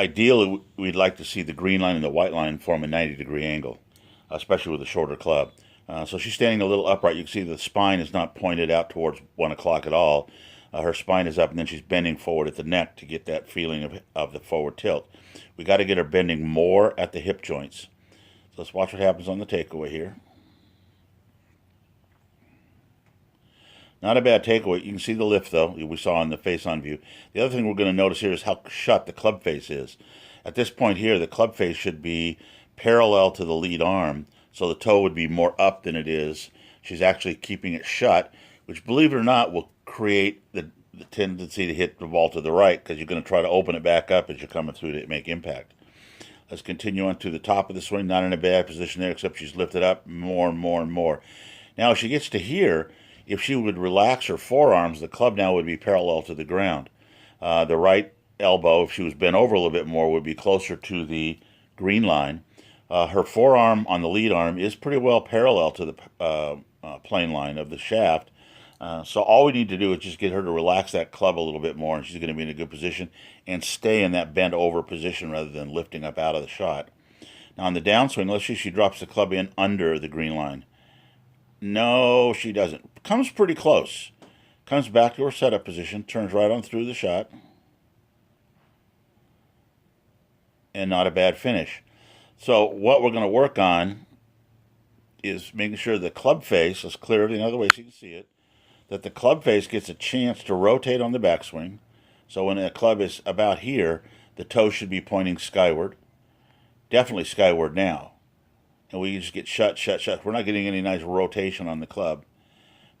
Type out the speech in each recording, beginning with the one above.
ideally, we'd like to see the green line and the white line form a 90-degree angle, especially with a shorter club. So she's standing a little upright. You can see the spine is not pointed out towards 1 o'clock at all. Her spine is up, and then she's bending forward at the neck to get that feeling of the forward tilt. We got to get her bending more at the hip joints. So let's watch what happens on the takeaway here. Not a bad takeaway. You can see the lift, though, we saw in the face-on view. The other thing we're going to notice here is how shut the club face is. At this point here, the club face should be parallel to the lead arm, so the toe would be more up than it is. She's actually keeping it shut, which, believe it or not, will create the tendency to hit the ball to the right because you're going to try to open it back up as you're coming through to make impact. Let's continue on to the top of the swing. Not in a bad position there, except she's lifted up more and more and more. Now, if she gets to here, if she would relax her forearms, the club now would be parallel to the ground. The right elbow, if she was bent over a little bit more, would be closer to the green line. Her forearm on the lead arm is pretty well parallel to the plane line of the shaft. So all we need to do is just get her to relax that club a little bit more, and she's going to be in a good position and stay in that bent over position rather than lifting up out of the shot. Now on the downswing, let's see if she drops the club in under the green line. No, she doesn't. Comes pretty close. Comes back to her setup position, turns right on through the shot. And not a bad finish. So what we're going to work on is making sure the club face, let's clear everything out of the way so you can see it, that the club face gets a chance to rotate on the backswing. So when the club is about here, the toe should be pointing skyward. Definitely skyward now. And we just get shut, shut, shut. We're not getting any nice rotation on the club.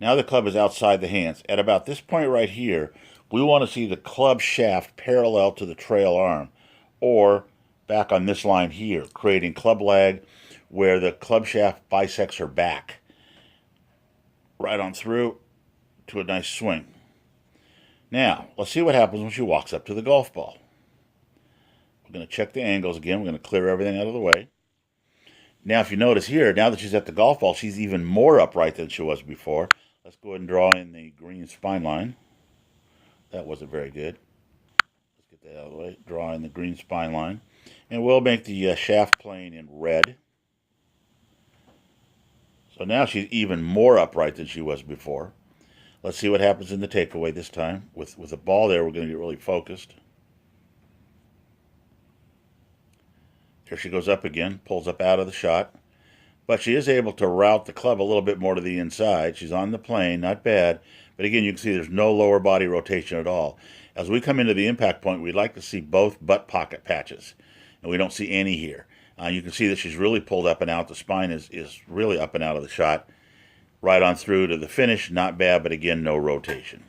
Now the club is outside the hands. At about this point right here, we want to see the club shaft parallel to the trail arm, or back on this line here, creating club lag where the club shaft bisects her back. Right on through to a nice swing. Now, let's see what happens when she walks up to the golf ball. We're going to check the angles again. We're going to clear everything out of the way. Now, if you notice here, now that she's at the golf ball, she's even more upright than she was before. Let's go ahead and draw in the green spine line. That wasn't very good. Let's get that out of the way. Draw in the green spine line. And we'll make the shaft plane in red. So now she's even more upright than she was before. Let's see what happens in the takeaway this time. With the ball there, we're going to get really focused. Here she goes up again, pulls up out of the shot. But she is able to route the club a little bit more to the inside. She's on the plane, not bad. But again, you can see there's no lower body rotation at all. As we come into the impact point, we'd like to see both butt pocket patches. And we don't see any here. You can see that she's really pulled up and out. The spine is really up and out of the shot. Right on through to the finish. Not bad, but again, no rotation.